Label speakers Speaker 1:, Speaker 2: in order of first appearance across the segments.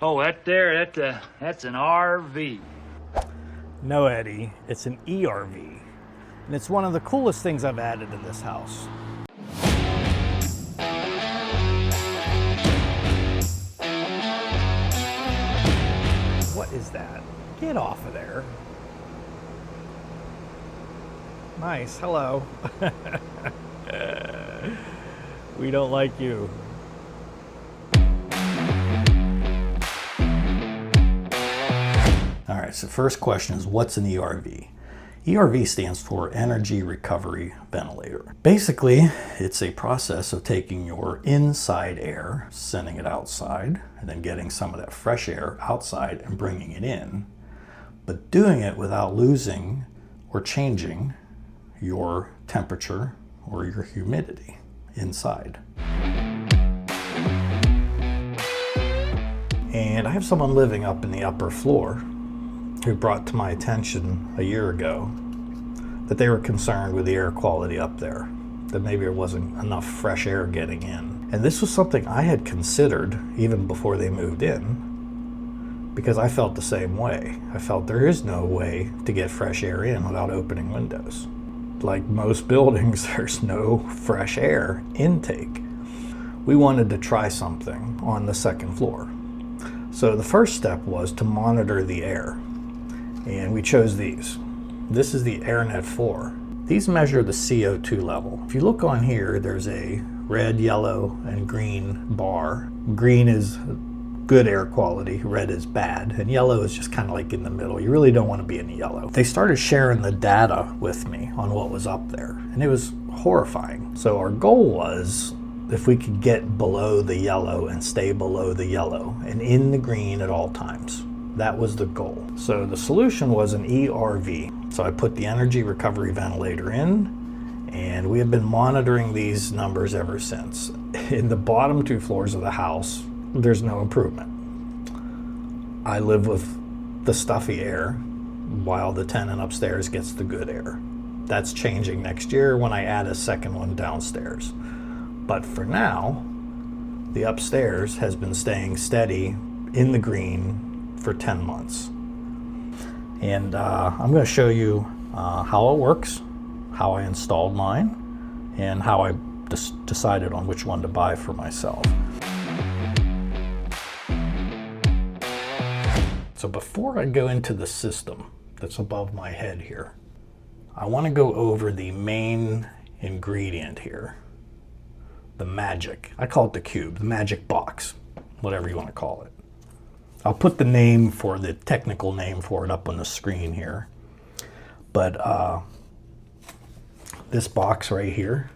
Speaker 1: Oh, that's an RV.
Speaker 2: No, Eddie, it's an ERV. And it's one of the coolest things I've added to this house. What is that? Get off of there. Nice, hello. We don't like you. All right, so first question is, what's an ERV? ERV stands for Energy Recovery Ventilator. Basically, it's a process of taking your inside air, sending it outside, and then getting some of that fresh air outside and bringing it in, but doing it without losing or changing your temperature or your humidity inside. And I have someone living up in the upper floor who brought to my attention a year ago that they were concerned with the air quality up there, that maybe there wasn't enough fresh air getting in. And this was something I had considered even before they moved in, because I felt the same way. I felt there is no way to get fresh air in without opening windows. Like most buildings, there's no fresh air intake. We wanted to try something on the second floor. So the first step was to monitor the air. And we chose these. This is the AirNet 4. These measure the CO2 level. If you look on here, there's a red, yellow, and green bar. Green is good air quality, red is bad, and yellow is just kind of like in the middle. You really don't want to be in the yellow. They started sharing the data with me on what was up there, and it was horrifying. So our goal was, if we could get below the yellow and stay below the yellow and in the green at all times. That was the goal. So the solution was an ERV. So I put the energy recovery ventilator in, and we have been monitoring these numbers ever since. In the bottom two floors of the house, there's no improvement. I live with the stuffy air while the tenant upstairs gets the good air. That's changing next year when I add a second one downstairs. But for now, the upstairs has been staying steady in the green for 10 months. And I'm going to show you how it works, how I installed mine, and how I decided on which one to buy for myself. So before I go into the system that's above my head here, I want to go over the main ingredient here, the magic. I call it the cube, the magic box, whatever you want to call it. I'll put the name for the technical name for it up on the screen here. But this box right here,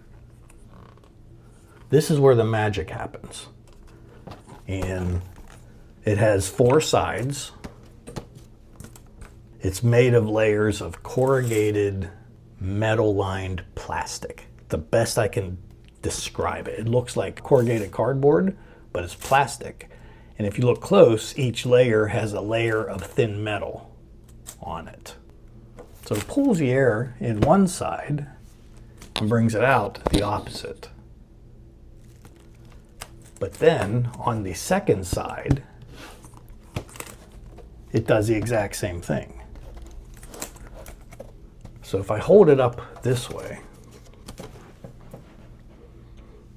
Speaker 2: this is where the magic happens. And it has 4 sides. It's made of layers of corrugated metal-lined plastic. The best I can describe it. It looks like corrugated cardboard, but it's plastic. And if you look close, each layer has a layer of thin metal on it. So it pulls the air in one side and brings it out the opposite. But then on the second side, it does the exact same thing. So if I hold it up this way,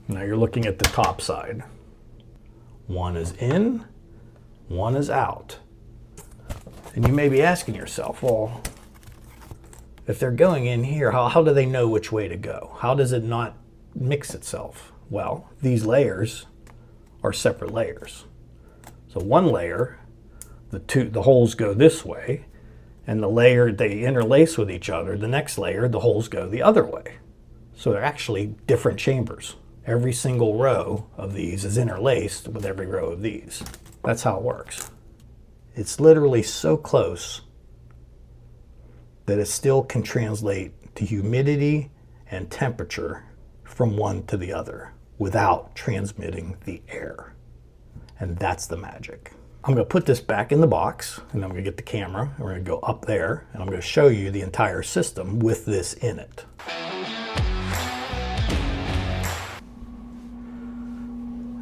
Speaker 2: now you're looking at the top side. One is in, one is out. And you may be asking yourself, well, if they're going in here, how do they know which way to go? How does it not mix itself? Well, these layers are separate layers. So one layer, the holes go this way, and the layer, they interlace with each other. The next layer, the holes go the other way. So they're actually different chambers. Every single row of these is interlaced with every row of these. That's how it works. It's literally so close that it still can translate to humidity and temperature from one to the other without transmitting the air. And that's the magic. I'm going to put this back in the box, and I'm going to get the camera, and we're going to go up there, and I'm going to show you the entire system with this in it.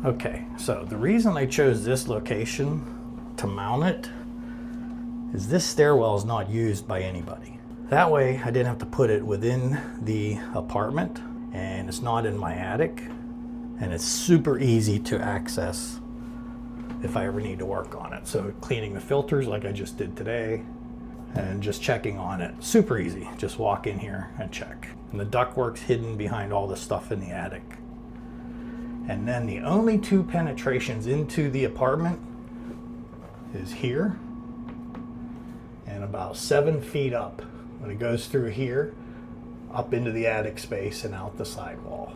Speaker 2: Okay, so the reason I chose this location to mount it is this stairwell is not used by anybody. That way I didn't have to put it within the apartment, and it's not in my attic, and it's super easy to access if I ever need to work on it. So cleaning the filters like I just did today, and just checking on it, super easy. Just walk in here and check. And the ductwork's hidden behind all the stuff in the attic. And then the only two penetrations into the apartment is here and about 7 feet up. When it goes through here, up into the attic space and out the sidewall.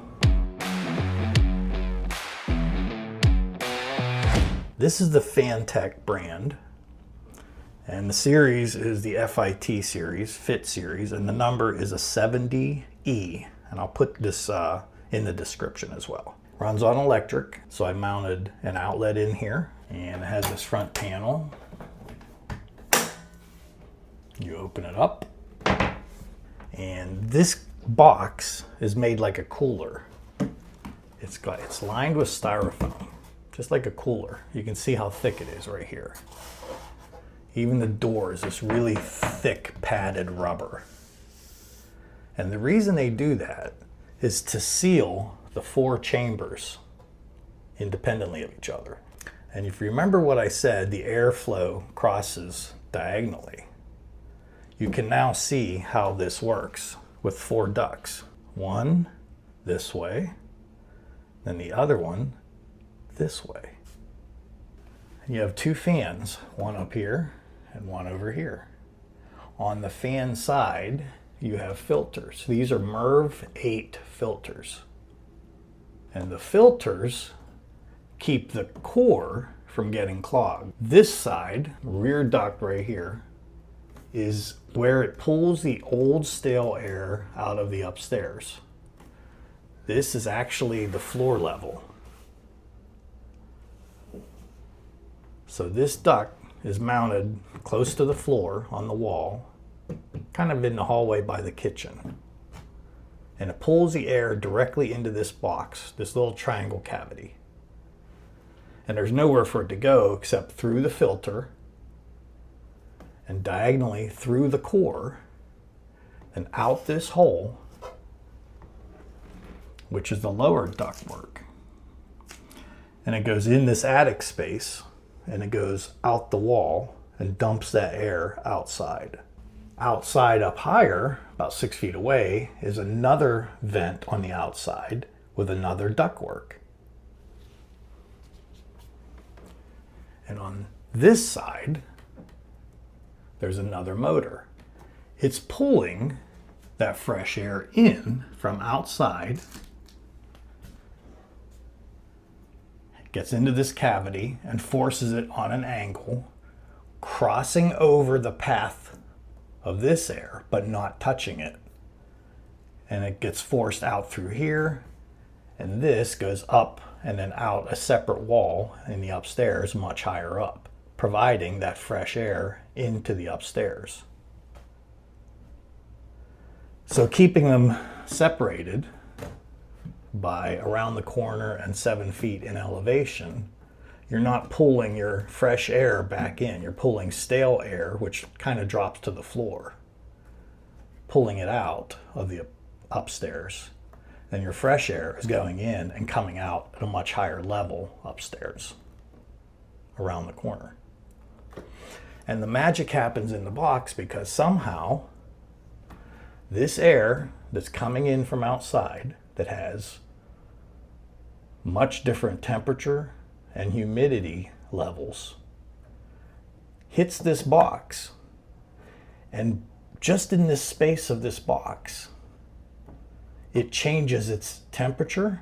Speaker 2: This is the Fantech brand, and the series is the FIT series, Fit series, and the number is a 70E, and I'll put this in the description as well. Runs on electric, so I mounted an outlet in here, and it has this front panel. You open it up, and this box is made like a cooler. It's lined with styrofoam, just like a cooler. You can see how thick it is right here. Even the door is this really thick padded rubber. And the reason they do that is to seal the 4 chambers independently of each other. And if you remember what I said, the airflow crosses diagonally. You can now see how this works with 4 ducts. One this way, then the other one this way. And you have 2 fans, one up here and one over here. On the fan side, you have filters. These are MERV 8 filters. And the filters keep the core from getting clogged. This side, rear duct right here, is where it pulls the old stale air out of the upstairs. This is actually the floor level. So this duct is mounted close to the floor on the wall, kind of in the hallway by the kitchen. And it pulls the air directly into this box, this little triangle cavity. And there's nowhere for it to go except through the filter and diagonally through the core and out this hole, which is the lower ductwork. And it goes in this attic space, and it goes out the wall and dumps that air outside. Outside up higher, about 6 feet away, is another vent on the outside with another ductwork. And on this side, there's another motor. It's pulling that fresh air in from outside. It gets into this cavity and forces it on an angle, crossing over the path of this air, but not touching it. And it gets forced out through here, and this goes up and then out a separate wall in the upstairs much higher up, providing that fresh air into the upstairs. So keeping them separated by around the corner and 7 feet in elevation, you're not pulling your fresh air back in. You're pulling stale air, which kind of drops to the floor, pulling it out of the upstairs. Then your fresh air is going in and coming out at a much higher level upstairs around the corner. And the magic happens in the box because somehow this air that's coming in from outside that has much different temperature and humidity levels hits this box, and just in this space of this box, it changes its temperature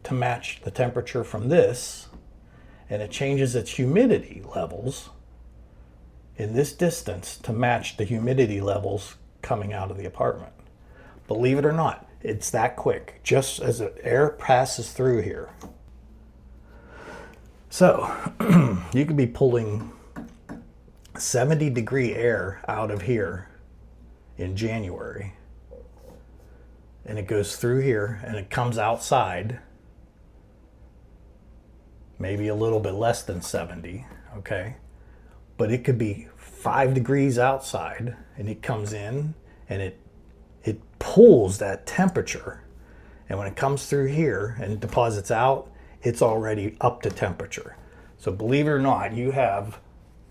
Speaker 2: to match the temperature from this, and it changes its humidity levels in this distance to match the humidity levels coming out of the apartment. Believe it or not, it's that quick, just as the air passes through here. So you could be pulling 70-degree air out of here in January, and it goes through here and it comes outside maybe a little bit less than 70, okay? but it could be 5 degrees outside and it comes in and it pulls that temperature. And when it comes through here and deposits out, it's already up to temperature. So believe it or not, you have,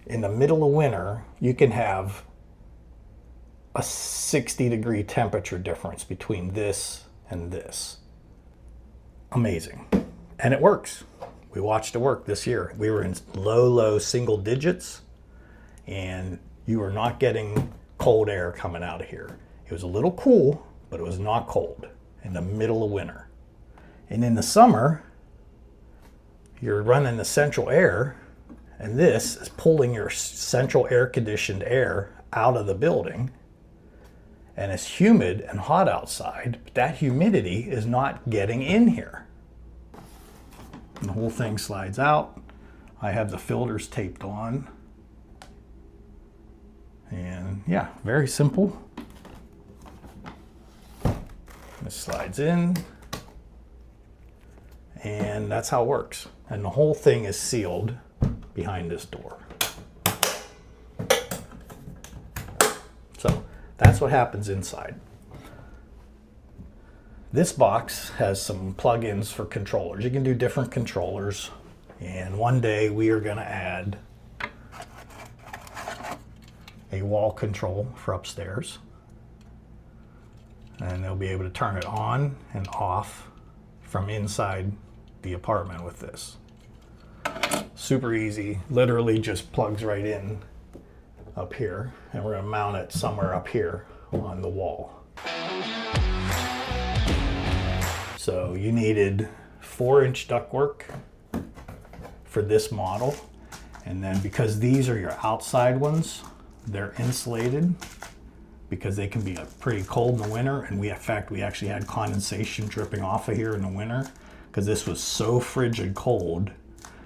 Speaker 2: in the middle of winter, you can have a 60-degree temperature difference between this and this. Amazing. And it works. We watched it work this year. We were in low single digits, and you were not getting cold air coming out of here. It was a little cool, but it was not cold in the middle of winter. And in the summer, you're running the central air, and this is pulling your central air conditioned air out of the building. And it's humid and hot outside, but that humidity is not getting in here. And the whole thing slides out. I have the filters taped on. And yeah, very simple. This slides in. And that's how it works. And the whole thing is sealed behind this door. So that's what happens inside. This box has some plugins for controllers. You can do different controllers. And one day we are going to add a wall control for upstairs. And they'll be able to turn it on and off from inside the apartment with this. Super easy, literally just plugs right in up here, and we're going to mount it somewhere up here on the wall. So you needed 4-inch ductwork for this model, and then because these are your outside ones, they're insulated because they can be pretty cold in the winter, and we actually had condensation dripping off of here in the winter because this was so frigid cold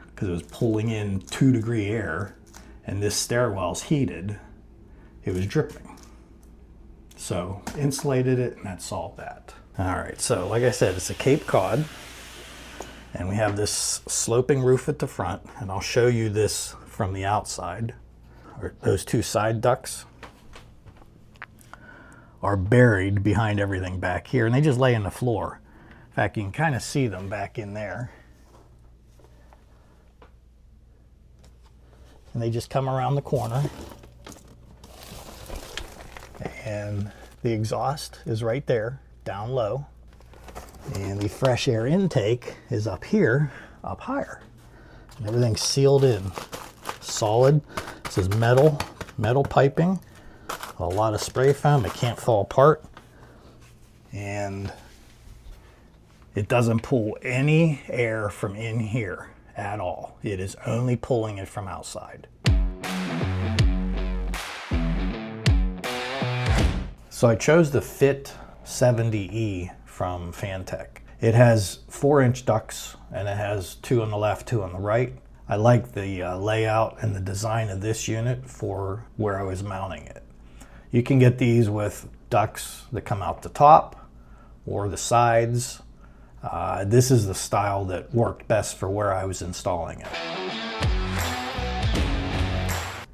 Speaker 2: because it was pulling in 2-degree air, and this stairwell's heated, it was dripping. So insulated it, and that solved that. All right, so like I said, it's a Cape Cod, and we have this sloping roof at the front, and I'll show you this from the outside. Those 2 side ducts are buried behind everything back here, and they just lay in the floor. In fact, you can kind of see them back in there. And they just come around the corner. And the exhaust is right there, down low. And the fresh air intake is up here, up higher. And everything's sealed in. Solid. This is metal piping. A lot of spray foam. It can't fall apart. And it doesn't pull any air from in here at all. It is only pulling it from outside. So I chose the Fit70e from Fantech. It has 4-inch ducts, and it has 2 on the left, 2 on the right. I like the layout and the design of this unit for where I was mounting it. You can get these with ducts that come out the top or the sides. This is the style that worked best for where I was installing it.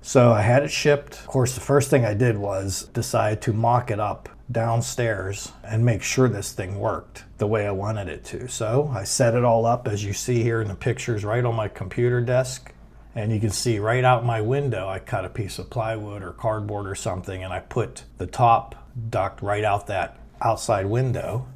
Speaker 2: So I had it shipped. Of course, the first thing I did was decide to mock it up downstairs and make sure this thing worked the way I wanted it to. So I set it all up as you see here in the pictures right on my computer desk. And you can see right out my window, I cut a piece of plywood or cardboard or something, and I put the top duct right out that outside window.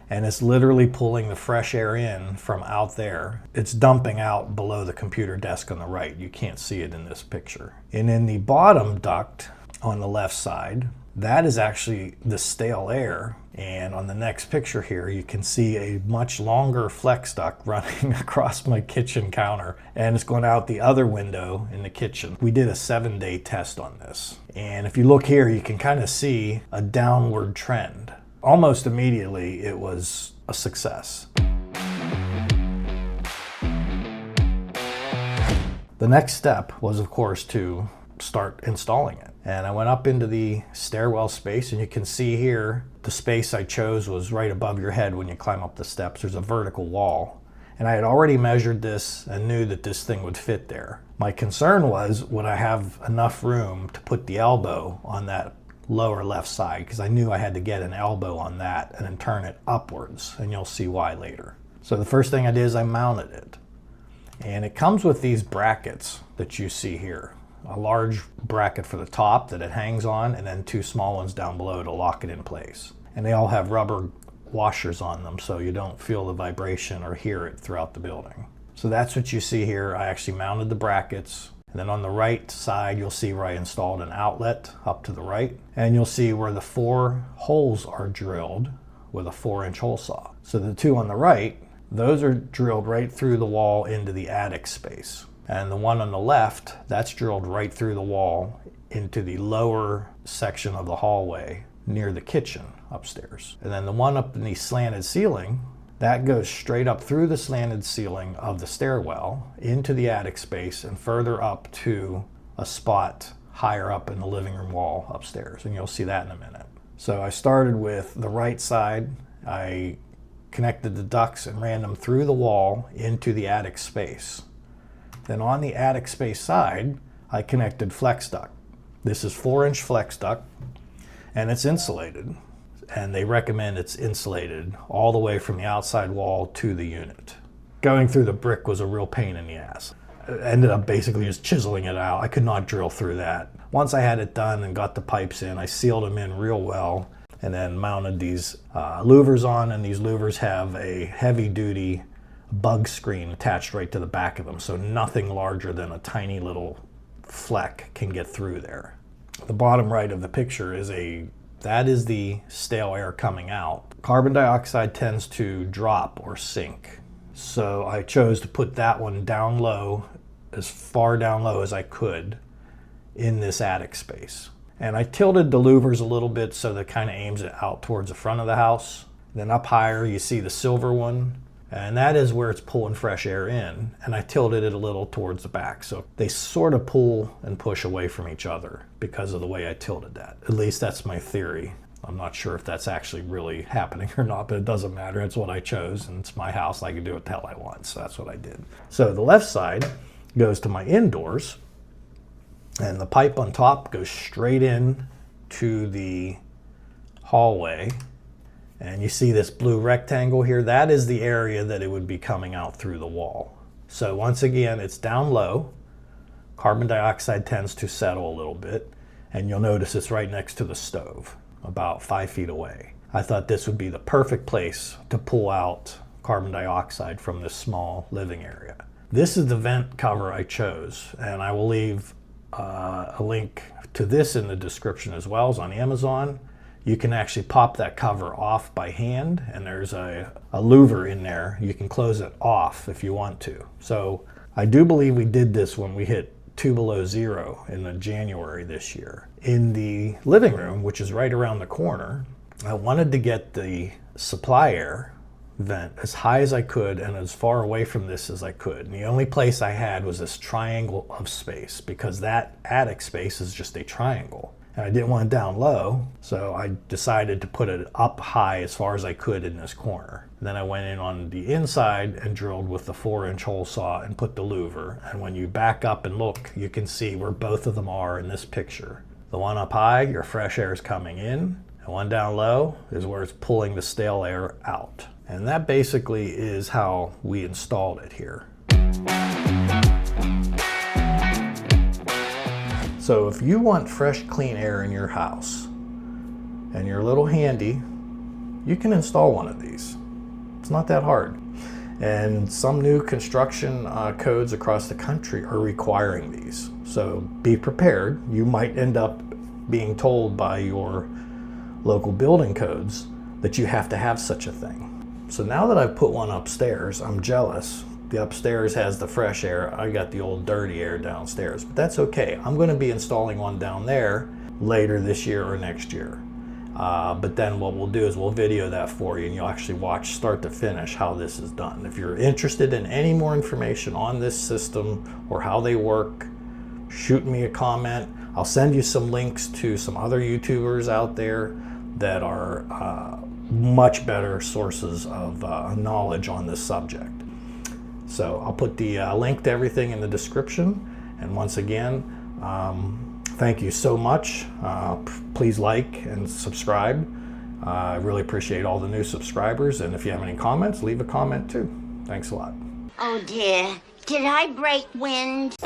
Speaker 2: And it's literally pulling the fresh air in from out there. It's dumping out below the computer desk on the right. You can't see it in this picture. And in the bottom duct on the left side, that is actually the stale air. And on the next picture here, you can see a much longer flex duct running across my kitchen counter, and it's going out the other window in the kitchen. We did a 7-day test on this. And if you look here, you can kind of see a downward trend. Almost immediately, it was a success. The next step was, of course, to start installing it. And I went up into the stairwell space, and you can see here, the space I chose was right above your head when you climb up the steps. There's a vertical wall, And I had already measured this and knew that this thing would fit there. My concern was, would I have enough room to put the elbow on that lower left side? Because I knew I had to get an elbow on that and then turn it upwards, and you'll see why later. So the first thing I did is I mounted it. And it comes with these brackets that you see here. A large bracket for the top that it hangs on, and then 2 small ones down below to lock it in place. And they all have rubber washers on them so you don't feel the vibration or hear it throughout the building. So that's what you see here. I actually mounted the brackets, and then on the right side you'll see where I installed an outlet up to the right, and you'll see where the 4 holes are drilled with a 4-inch hole saw. So the 2 on the right, those are drilled right through the wall into the attic space, and the one on the left, that's drilled right through the wall into the lower section of the hallway near the kitchen upstairs. And then the one up in the slanted ceiling, that goes straight up through the slanted ceiling of the stairwell into the attic space and further up to a spot higher up in the living room wall upstairs. And you'll see that in a minute. So I started with the right side. I connected the ducts and ran them through the wall into the attic space. Then on the attic space side, I connected flex duct. This is 4-inch flex duct, and it's insulated. And they recommend it's insulated all the way from the outside wall to the unit. Going through the brick was a real pain in the ass. I ended up basically just chiseling it out. I could not drill through that. Once I had it done and got the pipes in, I sealed them in real well and then mounted these louvers on, and these louvers have a heavy-duty bug screen attached right to the back of them, so nothing larger than a tiny little fleck can get through there. The bottom right of the picture is that is the stale air coming out. Carbon dioxide tends to drop or sink. So I chose to put that one down low, as far down low as I could in this attic space. And I tilted the louvers a little bit so that kind of aims it out towards the front of the house. Then up higher you see the silver one, and that is where it's pulling fresh air in. And I tilted it a little towards the back. So they sort of pull and push away from each other because of the way I tilted that. At least that's my theory. I'm not sure if that's actually really happening or not, but it doesn't matter. It's what I chose, and it's my house. I can do what the hell I want, so that's what I did. So the left side goes to my indoors, and the pipe on top goes straight in to the hallway. And you see this blue rectangle here? That is the area that it would be coming out through the wall. So once again, it's down low. Carbon dioxide tends to settle a little bit, and you'll notice it's right next to the stove, about 5 feet away. I thought this would be the perfect place to pull out carbon dioxide from this small living area. This is the vent cover I chose, and I will leave a link to this in the description as well. As on Amazon. You can actually pop that cover off by hand, and there's a louver in there. You can close it off if you want to. So I do believe we did this when we hit 2 below zero in January this year. In the living room, which is right around the corner, I wanted to get the supply air vent as high as I could and as far away from this as I could. And the only place I had was this triangle of space, because that attic space is just a triangle. And I didn't want it down low, so I decided to put it up high as far as I could in this corner. And then I went in on the inside and drilled with the 4-inch hole saw and put the louver. And when you back up and look, you can see where both of them are in this picture. The one up high, your fresh air is coming in, and one down low is where it's pulling the stale air out. And that basically is how we installed it here. So if you want fresh, clean air in your house and you're a little handy, you can install one of these. It's not that hard. And some new construction codes across the country are requiring these. So be prepared. You might end up being told by your local building codes that you have to have such a thing. So now that I've put one upstairs, I'm jealous. The upstairs has the fresh air. I got the old dirty air downstairs, but that's okay. I'm going to be installing one down there later this year or next year. But then what we'll do is we'll video that for you, and you'll actually watch start to finish how this is done. If you're interested in any more information on this system or how they work, shoot me a comment. I'll send you some links to some other YouTubers out there that are much better sources of knowledge on this subject. So I'll put the link to everything in the description. And once again, thank you so much. Please like and subscribe. I really appreciate all the new subscribers. And if you have any comments, leave a comment too. Thanks a lot.
Speaker 3: Oh dear, did I break wind?